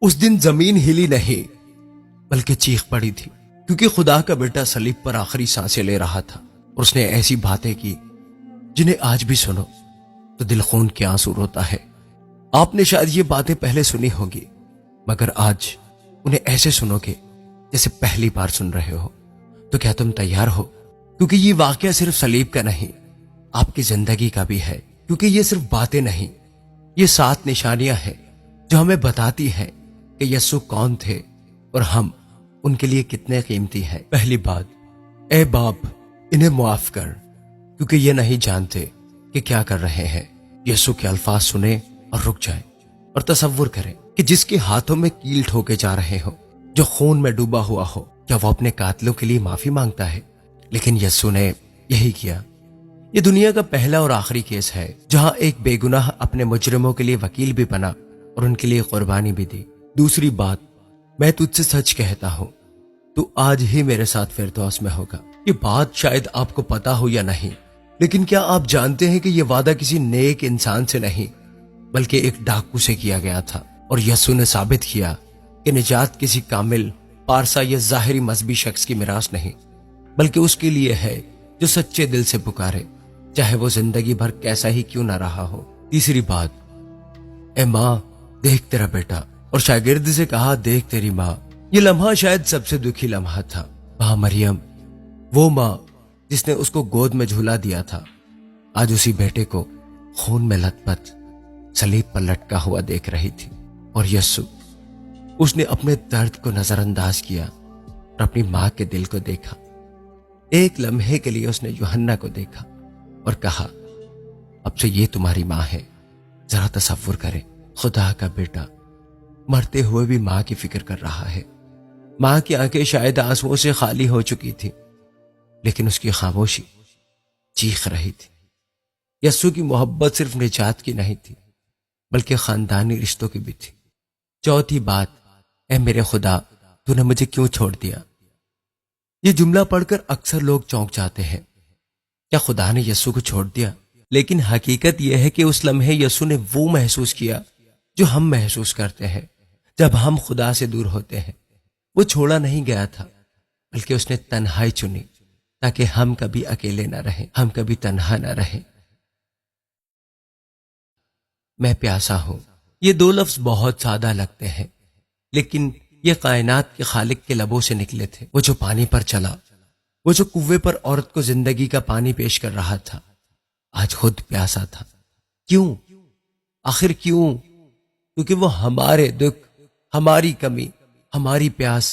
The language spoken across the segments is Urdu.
اس دن زمین ہلی نہیں بلکہ چیخ پڑی تھی، کیونکہ خدا کا بیٹا صلیب پر آخری سانسیں لے رہا تھا، اور اس نے ایسی باتیں کی جنہیں آج بھی سنو تو دل خون کے آنسو روتا ہے۔ آپ نے شاید یہ باتیں پہلے سنی ہوں گی، مگر آج انہیں ایسے سنو گے جیسے پہلی بار سن رہے ہو۔ تو کیا تم تیار ہو؟ کیونکہ یہ واقعہ صرف صلیب کا نہیں، آپ کی زندگی کا بھی ہے۔ کیونکہ یہ صرف باتیں نہیں، یہ 7 نشانیاں ہیں جو ہمیں بتاتی ہیں کہ یسوع کون تھے اور ہم ان کے لیے کتنے قیمتی ہیں۔ پہلی بات، اے باپ انہیں معاف کر، کیونکہ یہ نہیں جانتے کہ کیا کر رہے ہیں۔ یسوع کے الفاظ سنیں اور رک جائیں اور تصور کریں کہ جس کے ہاتھوں میں کیل ٹھوکے جا رہے ہو، جو خون میں ڈوبا ہوا ہو، کیا وہ اپنے قاتلوں کے لیے معافی مانگتا ہے؟ لیکن یسوع نے یہی کیا۔ یہ دنیا کا پہلا اور آخری کیس ہے جہاں ایک بے گناہ اپنے مجرموں کے لیے وکیل بھی بنا اور ان کے لیے قربانی بھی دی۔ دوسری بات، میں تجھ سے سچ کہتا ہوں تو آج ہی میرے ساتھ فردوس میں ہوگا۔ یہ بات شاید آپ کو پتا ہو یا نہیں، لیکن کیا آپ جانتے ہیں کہ یہ وعدہ کسی نیک انسان سے نہیں بلکہ ایک ڈاکو سے کیا گیا تھا، اور یسوع نے ثابت کیا کہ نجات کسی کامل، پارسا یا ظاہری مذہبی شخص کی میراث نہیں، بلکہ اس کے لیے ہے جو سچے دل سے پکارے، چاہے وہ زندگی بھر کیسا ہی کیوں نہ رہا ہو۔ تیسری بات، اے ماں دیکھ تیرا بیٹا، اور شاگرد سے کہا دیکھ تیری ماں۔ یہ لمحہ شاید سب سے دکھی لمحہ تھا۔ ماں مریم، وہ ماں جس نے اس کو گود میں جھولا دیا تھا، آج اسی بیٹے کو خون میں لت پت صلیب پر لٹکا ہوا دیکھ رہی تھی۔ اور یسوع، اس نے اپنے درد کو نظر انداز کیا اور اپنی ماں کے دل کو دیکھا۔ ایک لمحے کے لیے اس نے یوحنا کو دیکھا اور کہا، اب سے یہ تمہاری ماں ہے۔ ذرا تصور کریں، خدا کا بیٹا مرتے ہوئے بھی ماں کی فکر کر رہا ہے۔ ماں کی آنکھیں شاید آنسوؤں سے خالی ہو چکی تھی، لیکن اس کی خاموشی چیخ رہی تھی۔ یسوع کی محبت صرف نجات کی نہیں تھی بلکہ خاندانی رشتوں کی بھی تھی۔ چوتھی بات، اے میرے خدا تو نے مجھے کیوں چھوڑ دیا؟ یہ جملہ پڑھ کر اکثر لوگ چونک جاتے ہیں۔ کیا خدا نے یسوع کو چھوڑ دیا؟ لیکن حقیقت یہ ہے کہ اس لمحے یسوع نے وہ محسوس کیا جو ہم محسوس کرتے ہیں جب ہم خدا سے دور ہوتے ہیں۔ وہ چھوڑا نہیں گیا تھا بلکہ اس نے تنہائی چنی تاکہ ہم کبھی اکیلے نہ رہیں، ہم کبھی تنہا نہ رہیں۔ میں پیاسا ہوں، یہ 2 لفظ بہت سادہ لگتے ہیں، لیکن یہ کائنات کے خالق کے لبوں سے نکلے تھے۔ وہ جو پانی پر چلا، وہ جو کنویں پر عورت کو زندگی کا پانی پیش کر رہا تھا، آج خود پیاسا تھا۔ کیوں؟ آخر کیوں؟ کیونکہ وہ ہمارے دکھ، ہماری کمی، ہماری پیاس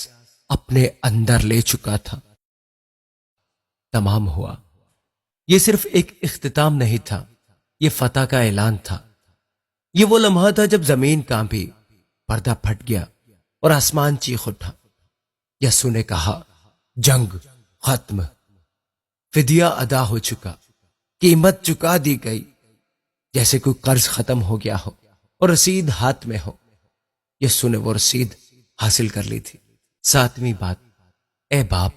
اپنے اندر لے چکا تھا۔ تمام ہوا۔ یہ صرف ایک اختتام نہیں تھا، یہ فتح کا اعلان تھا۔ یہ وہ لمحہ تھا جب زمین کانپی، پردہ پھٹ گیا اور آسمان چیخ اٹھا۔ یسوع نے کہا، جنگ ختم، فدیہ ادا ہو چکا، قیمت چکا دی گئی، جیسے کوئی قرض ختم ہو گیا ہو اور رسید ہاتھ میں ہو۔ یسوع نے وہ رسید حاصل کر لی تھی۔ 7ویں بات، اے باپ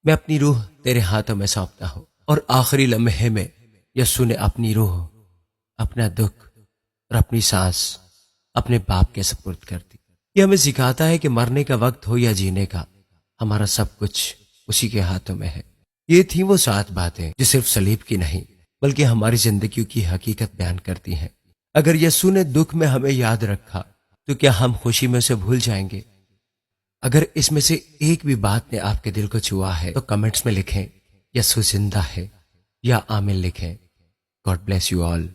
میں اپنی روح تیرے ہاتھوں میں سونپتا ہوں۔ اور آخری لمحے میں یسوع نے اپنی روح، اپنا دکھ اور اپنی سانس اپنے باپ کے سپرد کر دی۔ یہ ہمیں سکھاتا ہے کہ مرنے کا وقت ہو یا جینے کا، ہمارا سب کچھ اسی کے ہاتھوں میں ہے۔ یہ تھی وہ 7 باتیں جو صرف صلیب کی نہیں بلکہ ہماری زندگیوں کی حقیقت بیان کرتی ہیں۔ اگر یسوع نے دکھ میں ہمیں یاد رکھا تو کیا ہم خوشی میں اسے بھول جائیں گے؟ اگر اس میں سے ایک بھی بات نے آپ کے دل کو چھوا ہے تو کمنٹس میں لکھیں یسوع زندہ ہے، یا آمین لکھیں۔ God bless you all.